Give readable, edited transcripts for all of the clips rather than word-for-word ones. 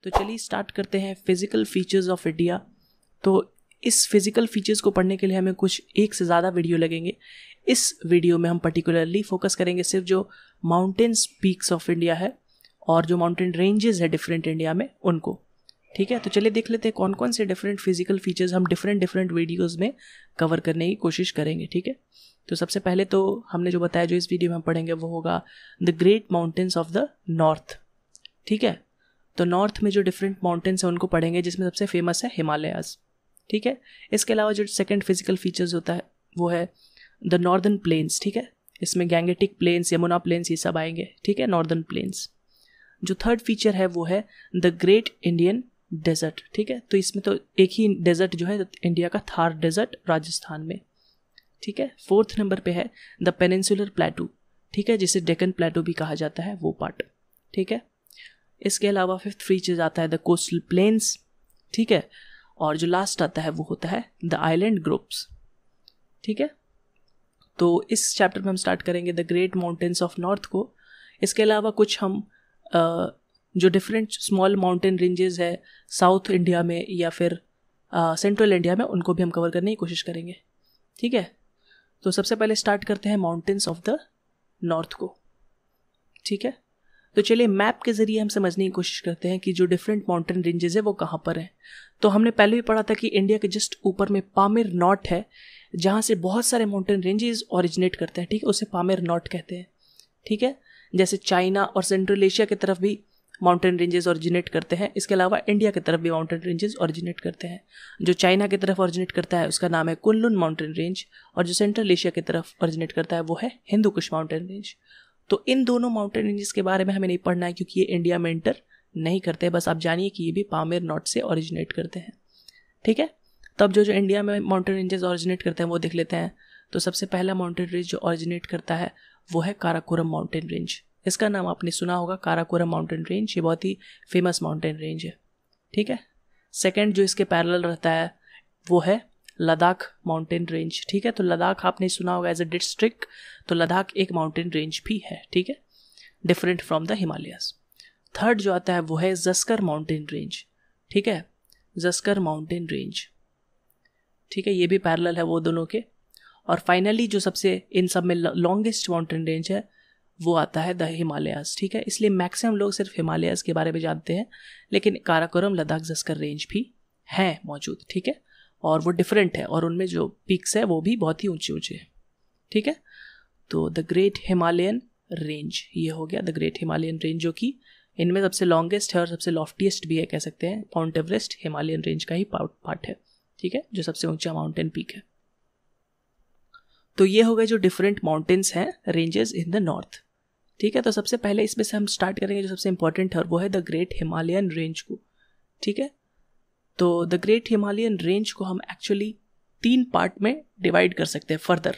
तो चलिए स्टार्ट करते हैं फिजिकल फीचर्स ऑफ इंडिया। तो इस फिजिकल फीचर्स को पढ़ने के लिए हमें कुछ एक से ज़्यादा वीडियो लगेंगे। इस वीडियो में हम पर्टिकुलरली फोकस करेंगे सिर्फ जो माउंटेन्स पीक्स ऑफ इंडिया है और जो माउंटेन रेंजेस है डिफरेंट इंडिया में उनको। ठीक है, तो चलिए देख लेते हैं कौन कौन से डिफरेंट फिजिकल फीचर्स हम डिफरेंट वीडियोज़ में कवर करने की कोशिश करेंगे। ठीक है, तो सबसे पहले तो हमने जो बताया जो इस वीडियो में हम पढ़ेंगे वो होगा the great mountains of the north. ठीक है, तो नॉर्थ में जो डिफरेंट माउंटेन्स हैं उनको पढ़ेंगे, जिसमें सबसे फेमस है हिमालयाज। ठीक है, इसके अलावा जो सेकंड फिजिकल फीचर्स होता है वो है द नॉर्दर्न प्लेन्स। ठीक है, इसमें गैंगेटिक प्लेन्स, यमुना प्लेन्स ये सब आएंगे। ठीक है, नॉर्दर्न प्लेन्स। जो थर्ड फीचर है वो है द ग्रेट इंडियन डेजर्ट। ठीक है, तो इसमें तो एक ही डेजर्ट जो है इंडिया का थार डेजर्ट राजस्थान में। ठीक है, फोर्थ नंबर पे है द पेनिनसुलर प्लेटू। ठीक है, जिसे डेक्कन प्लेटू भी कहा जाता है वो पार्ट। ठीक है, इसके अलावा फिफ्थ फीचर आता है द कोस्टल प्लेन्स। ठीक है, और जो लास्ट आता है वो होता है द आइलैंड ग्रुप्स। ठीक है, तो इस चैप्टर में हम स्टार्ट करेंगे the great mountains of north को। इसके अलावा कुछ हम जो डिफरेंट स्मॉल माउंटेन रेंजेस है साउथ इंडिया में या फिर सेंट्रल इंडिया में उनको भी हम कवर करने की कोशिश करेंगे। ठीक है, तो सबसे पहले स्टार्ट करते हैं माउंटेन्स ऑफ द नॉर्थ को। ठीक है, तो चलिए मैप के ज़रिए हम समझने की कोशिश करते हैं कि जो डिफरेंट माउंटेन रेंजेस है वो कहाँ पर हैं। तो हमने पहले भी पढ़ा था कि इंडिया के जस्ट ऊपर में पामीर नॉट है, जहाँ से बहुत सारे माउंटेन रेंजेस ओरिजिनेट करते हैं। ठीक है, उसे पामीर नॉट कहते हैं। ठीक है, जैसे चाइना और सेंट्रल एशिया की तरफ भी माउंटेन रेंजेस ओरिजिनेट करते हैं, इसके अलावा इंडिया की तरफ भी माउंटेन रेंजेस ओरिजिनेट करते हैं। जो चाइना की तरफ ओरिजिनेट करता है उसका नाम है कुनलुन माउंटेन रेंज, और जो सेंट्रल एशिया की तरफ ओरिजिनेट करता है वो है हिंदू कुश माउंटेन रेंज। तो इन दोनों माउंटेन रेंजेस के बारे में हमें नहीं पढ़ना है क्योंकि ये इंडिया में एंटर नहीं करते, बस आप जानिए कि ये भी पामीर नॉट से ओरिजिनेट करते हैं। ठीक है, तब जो इंडिया में माउंटेन रेंजेस ओरिजिनेट करते हैं वो देख लेते हैं। तो सबसे पहला माउंटेन रेंज जो ओरिजिनेट करता है वो है काराकोरम माउंटेन रेंज। इसका नाम आपने सुना होगा, काराकोरम माउंटेन रेंज, ये बहुत ही फेमस माउंटेन रेंज है। ठीक है, सेकंड जो इसके पैरेलल रहता है वो है लद्दाख माउंटेन रेंज। ठीक है, तो लद्दाख आपने सुना होगा एज अ डिस्ट्रिक्ट, तो लद्दाख एक माउंटेन रेंज भी है। ठीक है, different from the Himalayas. Third जो आता है वो है जस्कर माउंटेन रेंज। ठीक है, जस्कर माउंटेन रेंज। ठीक है, ये भी पैरेलल है वो दोनों के। और फाइनली जो सबसे इन सब में लॉन्गेस्ट माउंटेन रेंज है वो आता है द हिमालयाज। ठीक है, इसलिए मैक्सिमम लोग सिर्फ हिमालयाज के बारे में जानते हैं, लेकिन काराकोरम, लद्दाख, जस्कर रेंज भी हैं मौजूद। ठीक है, और वो डिफरेंट है और उनमें जो पीक्स है वो भी बहुत ही ऊंचे ऊंचे हैं। ठीक है, तो द ग्रेट हिमालयन रेंज ये हो गया, द ग्रेट हिमालयन रेंज, जो कि इनमें सबसे लॉन्गेस्ट है और सबसे लॉफ्टीएस्ट भी है, कह सकते हैं। माउंट एवरेस्ट हिमालयन रेंज का ही पार्ट है। ठीक है, जो सबसे ऊंचा माउंटेन पीक है। तो ये हो गए जो डिफरेंट माउंटेन्स हैं, रेंजेस इन द नॉर्थ। ठीक है, तो सबसे पहले इसमें से हम स्टार्ट करेंगे जो सबसे इंपॉर्टेंट है वो है द ग्रेट हिमालयन रेंज को। ठीक है, तो द ग्रेट हिमालयन रेंज को हम एक्चुअली 3 पार्ट में डिवाइड कर सकते हैं फर्दर।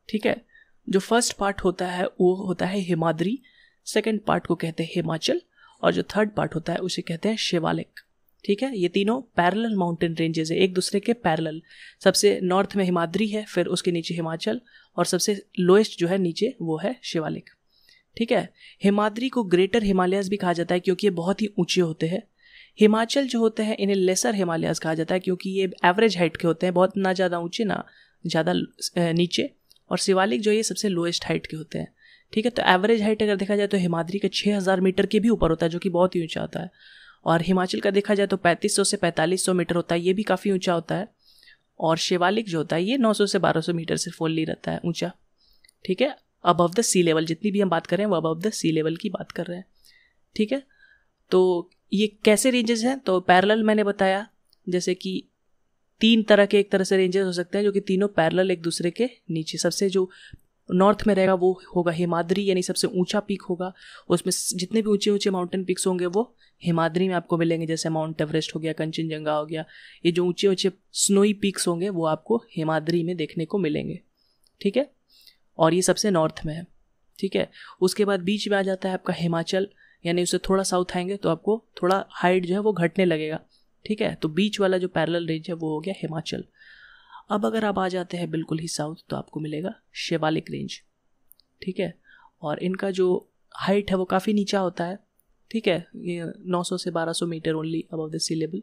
ठीक है, जो फर्स्ट पार्ट होता है वो होता है हिमाद्री, सेकंड पार्ट को कहते हैं हिमाचल, और जो थर्ड पार्ट होता है उसे कहते हैं शिवालिक। ठीक है, ये तीनों पैरेलल माउंटेन रेंजेस है, एक दूसरे के पैरेलल। सबसे नॉर्थ में हिमाद्री है, फिर उसके नीचे हिमाचल, और सबसे लोएस्ट जो है नीचे वो है शिवालिक। ठीक है, हिमाद्री को ग्रेटर हिमालयाज भी कहा जाता है क्योंकि ये बहुत ही ऊंचे होते हैं। हिमाचल जो होते हैं इन्हें लेसर हिमालयाज कहा जाता है क्योंकि ये एवरेज हाइट के होते हैं, बहुत ना ज़्यादा ऊंचे ना ज़्यादा नीचे। और शिवालिक जो ये सबसे लोएस्ट हाइट के होते हैं। ठीक है, तो एवरेज हाइट अगर देखा जाए तो हिमाद्री का 6000 मीटर के भी ऊपर होता है, जो कि बहुत ही ऊंचा होता है। और हिमाचल का देखा जाए तो 3500 से 4500 मीटर होता है, ये भी काफ़ी ऊंचा होता है। और शिवालिक जो होता है ये 900 से 1200 मीटर से फुल्ली रहता है ऊंचा। ठीक है, अबव द सी लेवल, जितनी भी हम बात कर रहे हैं वो अबव द सी लेवल की बात कर रहे हैं। ठीक है, तो ये कैसे रेंजेस हैं, तो पैरेलल मैंने बताया, जैसे कि 3 तरह के एक तरह से रेंजेस हो सकते हैं जो कि तीनों पैरेलल एक दूसरे के नीचे। सबसे जो नॉर्थ में रहेगा वो होगा हिमाद्री, यानी सबसे ऊंचा पीक होगा। उसमें जितने भी ऊंचे ऊंचे माउंटेन पीक्स होंगे वो हिमाद्री में आपको मिलेंगे, जैसे माउंट एवरेस्ट हो गया, कंचनजंगा हो गया। ये जो ऊंचे ऊंचे स्नोई पीक्स होंगे वो आपको हिमाद्री में देखने को मिलेंगे। ठीक है, और ये सबसे नॉर्थ में है। ठीक है, उसके बाद बीच में आ जाता है आपका हिमाचल, यानी उससे थोड़ा साउथ आएंगे तो आपको थोड़ा हाइट जो है वो घटने लगेगा। ठीक है, तो बीच वाला जो पैरेलल रेंज है वो हो गया हिमाचल। अब अगर आप आ जाते हैं बिल्कुल ही साउथ तो आपको मिलेगा शिवालिक रेंज। ठीक है, और इनका जो हाइट है वो काफ़ी नीचा होता है, ठीक है, ये 900 से 1200 metre only above the sea level,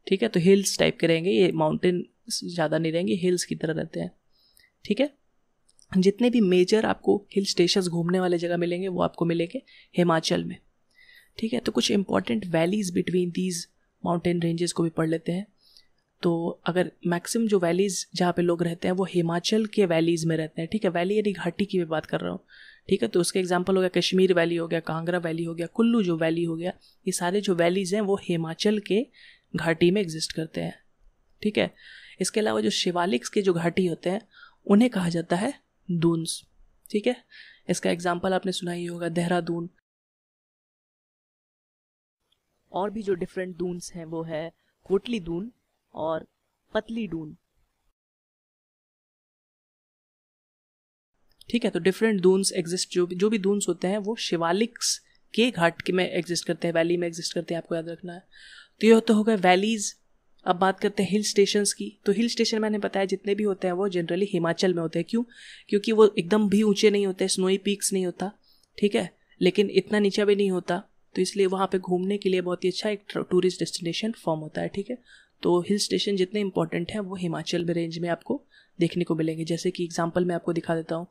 ठीक है। तो हिल्स टाइप के रहेंगे, ये माउंटेन ज़्यादा नहीं रहेंगे, हिल्स की तरह रहते हैं, ठीक है। जितने भी मेजर आपको हिल स्टेशंस घूमने वाले जगह मिलेंगे वो आपको मिलेंगे हिमाचल में, ठीक है। तो कुछ important valleys between these mountain ranges को भी पढ़ लेते हैं। तो अगर मैक्सिमम जो वैलीज जहाँ पे लोग रहते हैं वो हिमाचल के वैलीज में रहते हैं, ठीक है। वैली यानी घाटी की मैं बात कर रहा हूँ, ठीक है। तो उसके एग्जांपल हो गया कश्मीर वैली हो गया, कांगड़ा वैली हो गया, कुल्लू जो वैली हो गया, ये सारे जो वैलीज हैं वो हिमाचल के घाटी में एग्जिस्ट करते हैं, ठीक है। इसके अलावा जो शिवालिक्स के जो घाटी होते हैं उन्हें कहा जाता है दून्स, ठीक है। इसका एग्जाम्पल आपने सुना ही होगा, देहरादून। और भी जो डिफरेंट दून्स हैं वो है कोटली दून और पतली दून, ठीक है। तो डिफरेंट दून्स एग्जिस्ट, जो भी दून्स होते हैं वो शिवालिक्स के घाट के में एग्जिस्ट करते हैं, वैली में एग्जिस्ट करते हैं, आपको याद रखना है। तो ये तो हो गया वैलीज। अब बात करते हैं हिल स्टेशंस की। तो हिल स्टेशन मैंने बताया जितने भी होते हैं वो जनरली हिमाचल में होते हैं। क्यों? क्योंकि वो एकदम भी ऊंचे नहीं होते, स्नोई पीक्स नहीं होता, ठीक है, लेकिन इतना नीचा भी नहीं होता, तो इसलिए वहाँ पे घूमने के लिए बहुत ही अच्छा एक टूरिस्ट डेस्टिनेशन फॉर्म होता है, ठीक है। तो हिल स्टेशन जितने इंपॉर्टेंट हैं वो हिमाचल में रेंज में आपको देखने को मिलेंगे। जैसे कि एग्जांपल मैं आपको दिखा देता हूँ,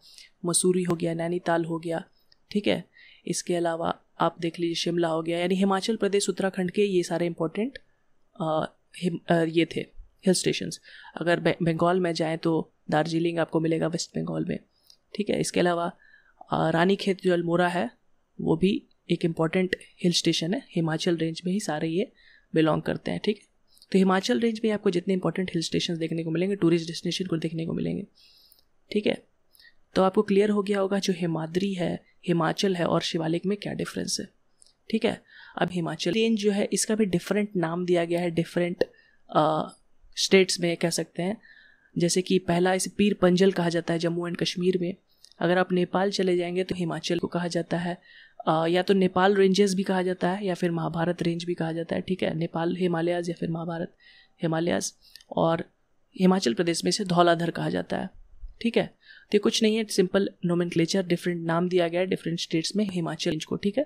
मसूरी हो गया, नैनीताल हो गया, ठीक है। इसके अलावा आप देख लीजिए शिमला हो गया, यानी हिमाचल प्रदेश उत्तराखंड के ये सारे इंपॉर्टेंट ये थे हिल स्टेशंस। अगर बंगाल में जाएँ तो दार्जिलिंग आपको मिलेगा वेस्ट बंगाल में, ठीक है। इसके अलावा रानीखेत जो अल्मोड़ा है वो भी एक इम्पॉर्टेंट हिल स्टेशन है, हिमाचल रेंज में ही सारे ये बिलोंग करते हैं, ठीक है। तो हिमाचल रेंज में आपको जितने इंपॉर्टेंट हिल स्टेशन देखने को मिलेंगे, टूरिस्ट डेस्टिनेशन को देखने को मिलेंगे, ठीक है। तो आपको क्लियर हो गया होगा जो हिमाद्री है, हिमाचल है और शिवालिक में क्या डिफरेंस है, ठीक है। अब हिमाचल रेंज जो है इसका भी डिफरेंट नाम दिया गया है डिफरेंट स्टेट्स में, कह सकते हैं। जैसे कि पहला इसे पीर पंजल कहा जाता है जम्मू एंड कश्मीर में। अगर आप नेपाल चले जाएंगे तो हिमाचल को कहा जाता है या तो नेपाल रेंजेस भी कहा जाता है या फिर महाभारत रेंज भी कहा जाता है, ठीक है। नेपाल हिमालयाज या फिर महाभारत हिमालयाज, और हिमाचल प्रदेश में इसे धौलाधर कहा जाता है, ठीक है। तो ये कुछ नहीं है, सिंपल नोमेनक्लेचर, डिफरेंट नाम दिया गया है डिफरेंट स्टेट्स में हिमाचल रेंज को, ठीक है।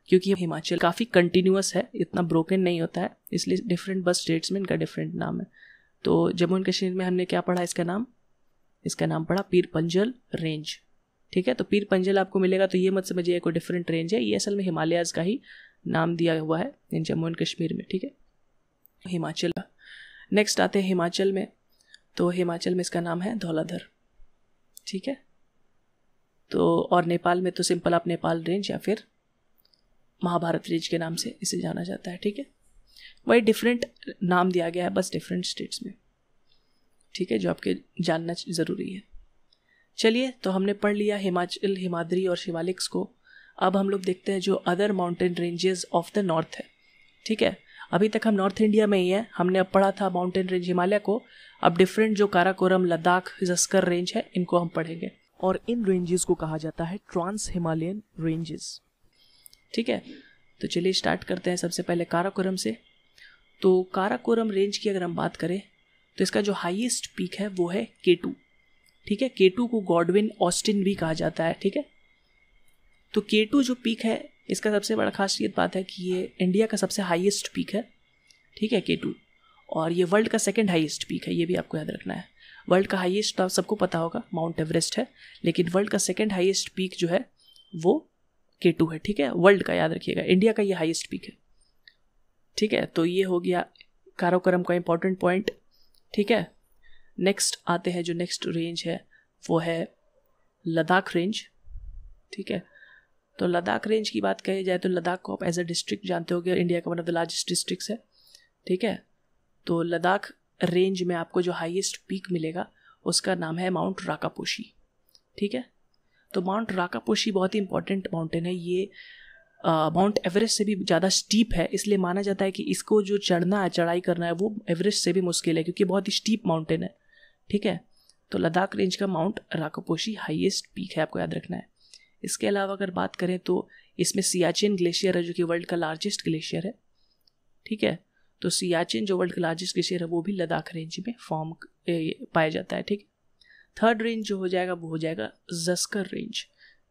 क्योंकि हिमाचल काफ़ी कंटिन्यूअस है, इतना ब्रोकन नहीं होता है, इसलिए डिफरेंट बस स्टेट्स में इनका डिफरेंट नाम है। तो जम्मू एंड कश्मीर में हमने क्या पढ़ा, इसका नाम पढ़ा पीर पंजल रेंज, ठीक है। तो पीर पंजल आपको मिलेगा, तो ये मत समझिए कोई डिफरेंट रेंज है, ये असल में हिमालयाज का ही नाम दिया हुआ है इन जम्मू एंड कश्मीर में, ठीक है। हिमाचल नेक्स्ट आते हैं हिमाचल में। तो हिमाचल में इसका नाम है धौलाधर, ठीक है। तो और नेपाल में तो सिंपल आप नेपाल रेंज या फिर महाभारत रेंज के नाम से इसे जाना जाता है, ठीक है। वही डिफरेंट नाम दिया गया है बस डिफरेंट स्टेट्स में, ठीक है, जो आपके जानना ज़रूरी है। चलिए, तो हमने पढ़ लिया हिमाचल, हिमाद्री और शिवालिक्स को। अब हम लोग देखते हैं जो other mountain ranges of the north है, ठीक है। अभी तक हम नॉर्थ इंडिया में ही हैं, हमने अब पढ़ा था माउंटेन रेंज हिमालय को। अब डिफरेंट जो काराकोरम, लद्दाख, जस्कर रेंज है इनको हम पढ़ेंगे, और इन रेंजेस को कहा जाता है ट्रांस हिमालयन रेंजेस, ठीक है। तो चलिए स्टार्ट करते हैं सबसे पहले काराकोरम से। तो काराकोरम रेंज की अगर हम बात करें तो इसका जो हाईएस्ट पीक है वो है K2, ठीक है। K2 को गॉडविन ऑस्टिन भी कहा जाता है, ठीक है। तो K2 जो पीक है इसका सबसे बड़ा खासियत बात है कि ये इंडिया का सबसे हाईएस्ट पीक है, ठीक है, K2, और ये वर्ल्ड का सेकंड हाईएस्ट पीक है, ये भी आपको याद रखना है। वर्ल्ड का हाईएस्ट तो आप सबको पता होगा माउंट एवरेस्ट है, लेकिन वर्ल्ड का सेकंड हाईएस्ट पीक जो है वो K2 है, ठीक है। वर्ल्ड का याद रखिएगा, इंडिया का ये हाईएस्ट पीक है, ठीक है। तो ये हो गया काराकोरम का इंपॉर्टेंट पॉइंट, ठीक है। नेक्स्ट आते हैं, जो नेक्स्ट रेंज है वो है लद्दाख रेंज, ठीक है। तो लद्दाख रेंज की बात कही जाए तो लद्दाख को आप एज अ डिस्ट्रिक्ट जानते होंगे, इंडिया का one of the largest districts है, ठीक है। तो लद्दाख रेंज में आपको जो हाईएस्ट पीक मिलेगा उसका नाम है माउंट राकापोशी, ठीक है। तो माउंट राकापोशी बहुत ही इंपॉर्टेंट माउंटेन है, ये माउंट एवरेस्ट से भी ज़्यादा स्टीप है, इसलिए माना जाता है कि इसको जो चढ़ना है, चढ़ाई करना है, वो एवरेस्ट से भी मुश्किल है क्योंकि बहुत ही स्टीप माउंटेन है, ठीक है। तो लद्दाख रेंज का माउंट राकापोशी हाईएस्ट पीक है, आपको याद रखना है। इसके अलावा अगर बात करें तो इसमें सियाचिन ग्लेशियर है जो कि वर्ल्ड का लार्जेस्ट ग्लेशियर है, ठीक है। तो सियाचिन जो वर्ल्ड का लार्जेस्ट ग्लेशियर है वो भी लद्दाख रेंज में फॉर्म पाया जाता है, ठीक है। थर्ड रेंज जो हो जाएगा वो हो जाएगा जस्कर रेंज,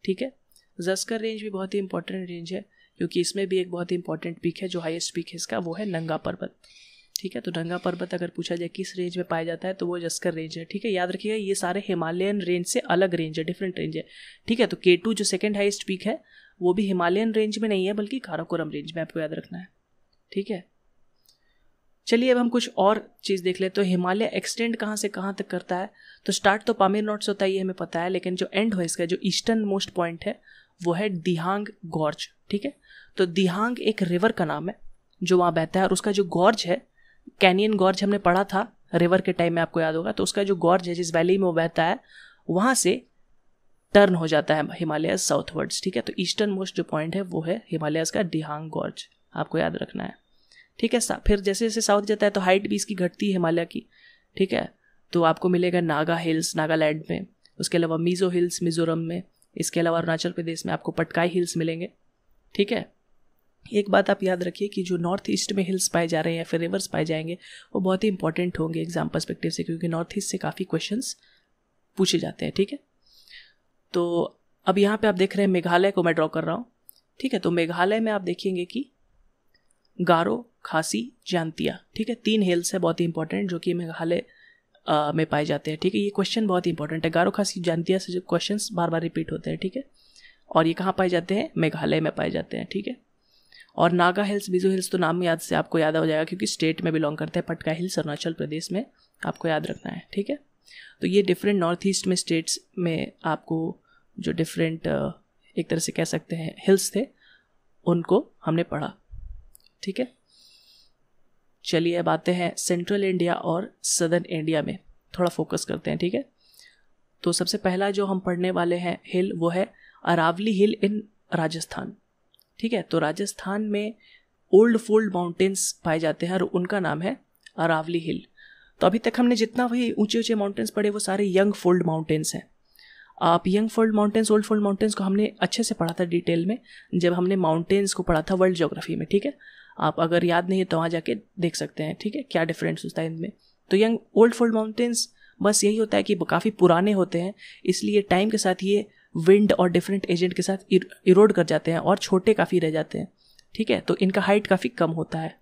ठीक है। जस्कर रेंज भी बहुत ही इंपॉर्टेंट रेंज है क्योंकि इसमें भी एक बहुत ही इंपॉर्टेंट पीक है, जो हाईएस्ट पीक है इसका वो है नंगा पर्वत। ठीक है, तो नंगा पर्वत अगर पूछा जाए किस रेंज में पाया जाता है तो वो जस्कर रेंज है। ठीक है, याद रखिएगा ये सारे हिमालयन रेंज से अलग रेंज है, डिफरेंट रेंज है। ठीक है, तो K2 जो सेकंड हाईएस्ट पीक है वो भी हिमालयन रेंज में नहीं है बल्कि काराकोरम रेंज में, आपको याद रखना है। ठीक है, चलिए अब हम कुछ और चीज़ देख लेते। तो हिमालय एक्सटेंड कहाँ से कहाँ तक करता है, तो स्टार्ट तो पामीर नॉट से होता है ये हमें पता है, लेकिन जो एंड हो इसका, जो ईस्टर्न मोस्ट पॉइंट है वो है दिहांग गॉर्ज। ठीक है, तो दिहांग एक रिवर का नाम है जो वहाँ बहता है, और उसका जो गॉर्ज है, कैनियन गॉर्ज हमने पढ़ा था रिवर के टाइम में, आपको याद होगा। तो उसका जो गॉर्ज है जिस वैली में वो बहता है वहाँ से टर्न हो जाता है हिमालयस साउथवर्ड्स। ठीक है, तो ईस्टर्न मोस्ट जो पॉइंट है वो है हिमालयस का दिहांग गॉर्ज, आपको याद रखना है। ठीक है, फिर जैसे जैसे साउथ जाता है तो हाइट भी इसकी घटती है हिमालय की। ठीक है, तो आपको मिलेगा नागा हिल्स नागालैंड में, उसके अलावा मिजो हिल्स मिजोरम में, इसके अलावा अरुणाचल प्रदेश में आपको पटकाई हिल्स मिलेंगे। ठीक है, एक बात आप याद रखिए कि जो नॉर्थ ईस्ट में हिल्स पाए जा रहे हैं या फिर रिवर्स पाए जाएंगे वो बहुत ही इंपॉर्टेंट होंगे एग्जाम पर्सपेक्टिव से, क्योंकि नॉर्थ ईस्ट से काफ़ी क्वेश्चंस पूछे जाते हैं। ठीक है, तो अब यहाँ पे आप देख रहे हैं मेघालय को मैं ड्रॉ कर रहा हूँ। ठीक है, तो मेघालय में आप देखेंगे कि गारो, खासी, जांतिया। ठीक है, 3 हिल्स है बहुत ही इंपॉर्टेंट जो कि मेघालय में पाए जाते हैं। ठीक है, ये क्वेश्चन बहुत ही इंपॉर्टेंट है, गारो, खासी, जांतिया से जो क्वेश्चंस बार बार रिपीट होते हैं। ठीक है, और ये कहाँ पाए जाते हैं, मेघालय में पाए जाते हैं। ठीक है, और नागा हिल्स मिजो हिल्स तो नाम याद से आपको याद हो जाएगा क्योंकि स्टेट में बिलोंग करते हैं। पटका हिल्स अरुणाचल प्रदेश में, आपको याद रखना है। ठीक है, तो ये डिफरेंट नॉर्थ ईस्ट में स्टेट्स में आपको जो डिफरेंट एक तरह से कह सकते हैं हिल्स थे उनको हमने पढ़ा। ठीक है, चलिए अब आते हैं सेंट्रल इंडिया और सदर्न इंडिया में थोड़ा फोकस करते हैं। ठीक है, तो सबसे पहला जो हम पढ़ने वाले हैं हिल वो है अरावली हिल इन राजस्थान। ठीक है, तो राजस्थान में ओल्ड फोल्ड माउंटेन्स पाए जाते हैं और उनका नाम है अरावली हिल। तो अभी तक हमने जितना भी ऊंचे ऊंचे माउंटेन्स पढ़े वो सारे यंग फोल्ड माउंटेन्स हैं। आप young fold mountains old fold mountains को हमने अच्छे से पढ़ा था डिटेल में जब हमने माउंटेन्स को पढ़ा था वर्ल्ड ज्योग्राफी में। ठीक है, आप अगर याद नहीं है तो वहाँ जाके देख सकते हैं। ठीक है, क्या डिफरेंस होता है इनमें। तो यंग ओल्ड फोल्ड माउंटेन्स बस यही होता है कि काफ़ी पुराने होते हैं, इसलिए टाइम के साथ ये विंड और डिफरेंट एजेंट के साथ इरोड कर जाते हैं और छोटे काफ़ी रह जाते हैं। ठीक है, तो इनका हाइट काफ़ी कम होता है।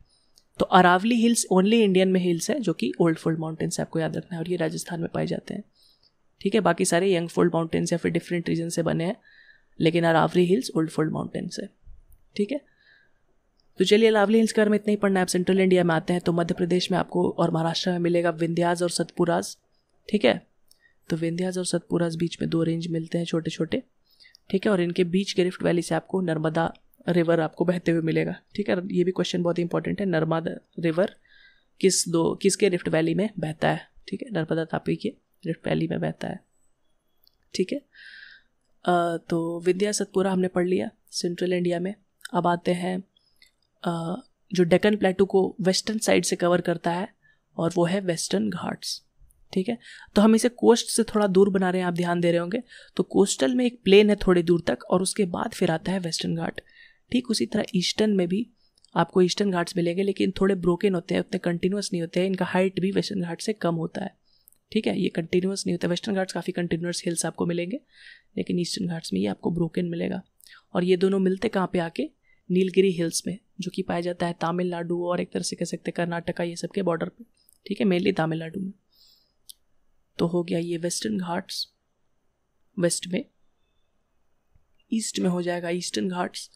तो अरावली हिल्स ओनली इंडियन में हिल्स है जो कि ओल्ड फोल्ड माउंटेन्स आपको याद रखना है, और ये राजस्थान में पाए जाते हैं। ठीक है, बाकी सारे यंग फोल्ड माउंटेन्स या फिर डिफरेंट रीजन से बने हैं, लेकिन Aravalli hills old fold mountains है। ठीक है, तो चलिए अरावली हिल्स के बारे में इतना ही पढ़ना है। आप सेंट्रल इंडिया में आते हैं तो मध्य प्रदेश में आपको और महाराष्ट्र में मिलेगा विंध्याज और सतपुराज। ठीक है, तो विंध्याज और सतपुराज बीच में 2 रेंज मिलते हैं छोटे छोटे। ठीक है, और इनके बीच के रिफ्ट वैली से आपको नर्मदा रिवर आपको बहते हुए मिलेगा। ठीक है, ये भी क्वेश्चन बहुत इंपॉर्टेंट है, नर्मदा रिवर किसके रिफ्ट वैली में बहता है। ठीक है, नर्मदा तापी के रिफ्ट वैली में बहता है। ठीक है, तो विंध्या सतपुरा हमने पढ़ लिया सेंट्रल इंडिया में। अब आते हैं जो डेक्कन प्लेटू को वेस्टर्न साइड से कवर करता है और वो है वेस्टर्न घाट्स। ठीक है, तो हम इसे कोस्ट से थोड़ा दूर बना रहे हैं, आप ध्यान दे रहे होंगे। तो कोस्टल में एक प्लेन है थोड़ी दूर तक और उसके बाद फिर आता है वेस्टर्न घाट। ठीक उसी तरह ईस्टर्न में भी आपको ईस्टर्न घाट्स मिलेंगे, लेकिन थोड़े ब्रोकन होते हैं, उतने कंटिन्यूस नहीं होते हैं, इनका हाइट भी वेस्टर्न घाट से कम होता है। ठीक है, ये कंटिन्यूस नहीं होता। वेस्टर्न घाट्स काफ़ी कंटिन्यूस हिल्स आपको मिलेंगे, लेकिन ईस्टर्न घाट्स में ये आपको ब्रोकन मिलेगा। और ये दोनों मिलते कहाँ पे आके, नीलगिरी हिल्स में, जो कि पाया जाता है तमिलनाडु और एक तरह से कह सकते हैं कर्नाटका, ये सब के बॉर्डर पे। ठीक है, मेनली तमिलनाडु में। तो हो गया ये वेस्टर्न घाट्स वेस्ट में, ईस्ट में हो जाएगा ईस्टर्न घाट्स,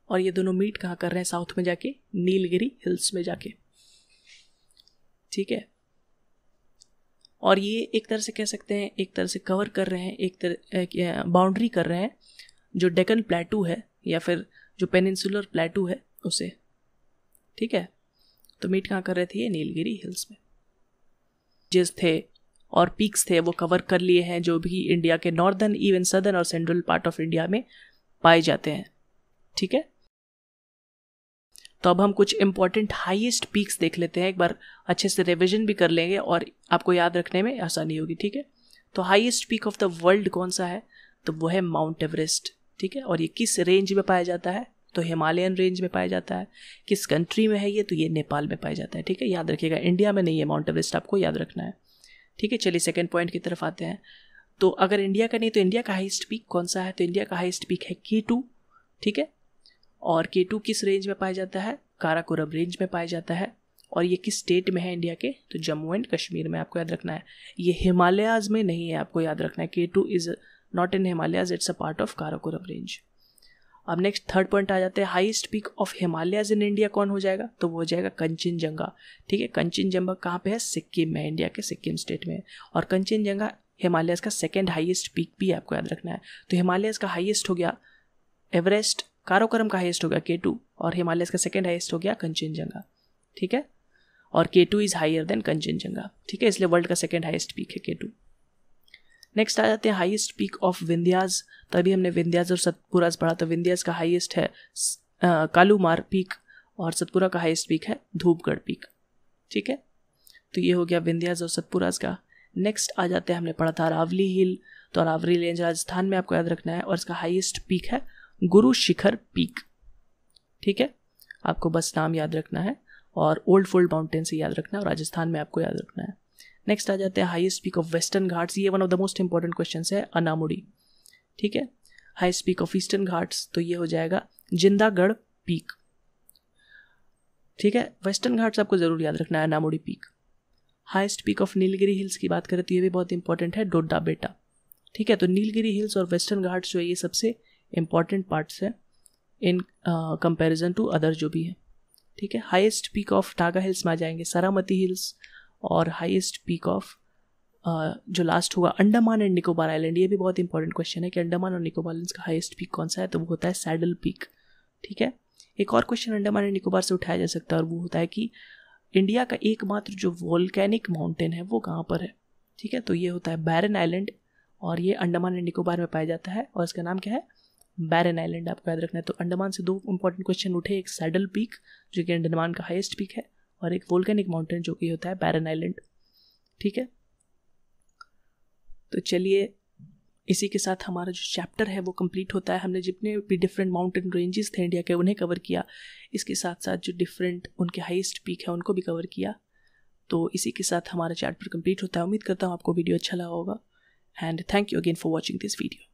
और ये दोनों मीट कहाँ कर रहे हैं, साउथ में जाके नीलगिरी हिल्स में जाके। ठीक है, और ये एक तरह से कह सकते हैं, एक तरह से कवर कर रहे हैं, एक तरह बाउंड्री कर रहे हैं जो डेक्कन प्लेटू है या फिर जो पेनिनसुलर प्लेटू है उसे। ठीक है, तो मीट कहाँ कर रहे थे, ये नीलगिरी हिल्स में। जिस थे और पीक्स थे वो कवर कर लिए हैं जो भी इंडिया के नॉर्दर्न, इवन सदर्न और सेंट्रल पार्ट ऑफ इंडिया में पाए जाते हैं। ठीक है, तो अब हम कुछ इंपॉर्टेंट हाईएस्ट पीक्स देख लेते हैं, एक बार अच्छे से रिवीजन भी कर लेंगे और आपको याद रखने में आसानी होगी। ठीक है, तो highest peak of the world कौन सा है, तो वो है माउंट एवरेस्ट। ठीक है, और ये किस रेंज में पाया जाता है, तो हिमालयन रेंज में पाया जाता है। किस कंट्री में है ये, तो ये नेपाल में पाया जाता है। ठीक है, याद रखिएगा, इंडिया में नहीं है माउंट एवरेस्ट, आपको याद रखना है। ठीक है, चलिए सेकंड पॉइंट की तरफ आते हैं। तो अगर इंडिया का नहीं तो इंडिया का हाईएस्ट पीक कौन सा है, तो इंडिया का हाईएस्ट पीक है K2। ठीक है, और K2 किस रेंज में पाया जाता है? काराकोरम रेंज में पाया जाता है। और ये किस स्टेट में है इंडिया के? तो जम्मू एंड कश्मीर में, आपको याद रखना है। ये हिमालयाज में नहीं है, आपको याद रखना है। K2 is not in Himalayas, it's a part of Karakoram range. अब नेक्स्ट थर्ड पॉइंट आ जाते हैं, highest peak of Himalayas in India कौन हो जाएगा? तो वो हो जाएगा कंचनजंगा। ठीक है, कंचनजंगा कहाँ पे है? सिक्किम में, इंडिया के सिक्किम स्टेट में। और कंचनजंगा हिमालयाज का सेकेंड हाईएस्ट पीक भी आपको याद रखना है। तो हिमालयाज का हाईएस्ट हो गया एवरेस्ट, काराकोरम का हाईएस्ट हो गया K2, और हिमालयाज का सेकेंड हाईएस्ट हो गया कंचनजंगा। ठीक है, और K2 is higher than Kanchenjunga. ठीक है, इसलिए वर्ल्ड का सेकेंड हाईएस्ट पीक है K2। नेक्स्ट आ जाते हैं हाईएस्ट पीक ऑफ विंध्याज। तभी हमने विंध्याज और सतपुराज पढ़ा, तो विंध्याज का हाईएस्ट है कालूमार पीक, और सतपुरा का हाईएस्ट पीक है धूपगढ़ पीक। ठीक है, तो ये हो गया विंध्याज और सतपुराज का। नेक्स्ट आ जाते हैं, हमने पढ़ा था अरावली हिल, तो अरावली रेंज राजस्थान में आपको याद रखना है, और इसका हाईएस्ट पीक है गुरु शिखर पीक। ठीक है, आपको बस नाम याद रखना है, और ओल्ड फोल्ड माउंटेन से याद रखना है, और राजस्थान में आपको याद रखना है। नेक्स्ट आ जाते हैं highest peak of western ghats. ये one of the most important question है, अनामुड़ी। ठीक है, highest peak of eastern ghats, तो ये हो जाएगा जिंदागढ़ पीक। ठीक है, वेस्टर्न घाट्स आपको जरूर याद रखना है, Anamudi peak. Highest peak of Nilgiri hills की बात करें तो ये भी बहुत इंपॉर्टेंट है, डोडा बेटा। ठीक है, तो नीलगिरी हिल्स और वेस्टर्न घाट्स जो है ये सबसे इंपॉर्टेंट पार्ट्स है इन कंपैरिजन टू अदर जो भी है। ठीक है, highest peak of Naga hills में आ जाएंगे सरामती हिल्स, और हाईएस्ट पीक ऑफ जो लास्ट होगा अंडमान एंड निकोबार आइलैंड। ये भी बहुत इंपॉर्टेंट क्वेश्चन है कि अंडमान और निकोबार आइलैंड्स का हाईएस्ट पीक कौन सा है, तो वो होता है सैडल पीक। ठीक है, एक और क्वेश्चन अंडमान एंड निकोबार से उठाया जा सकता है, और वो होता है कि इंडिया का एकमात्र जो वोल्केनिक माउंटेन है वो कहाँ पर है। ठीक है, तो ये होता है बैरन आइलैंड, और ये अंडमान एंड निकोबार में पाया जाता है, और इसका नाम क्या है? बैरन आइलैंड, आपको याद रखना है। तो अंडमान से दो इंपॉर्टेंट क्वेश्चन उठे, एक सैडल पीक जो कि अंडमान का हाईएस्ट पीक है, और एक वोल्केनिक माउंटेन जो कि होता है बैरन आइलैंड। ठीक है, तो चलिए इसी के साथ हमारा जो चैप्टर है वो कंप्लीट होता है। हमने जितने भी डिफरेंट माउंटेन रेंजेस थे इंडिया के उन्हें कवर किया, इसके साथ साथ जो डिफरेंट उनके हाईएस्ट पीक है उनको भी कवर किया। तो इसी के साथ हमारा चैप्टर कंप्लीट होता है। उम्मीद करता हूँ आपको वीडियो अच्छा लगा होगा, and thank you again for watching this video.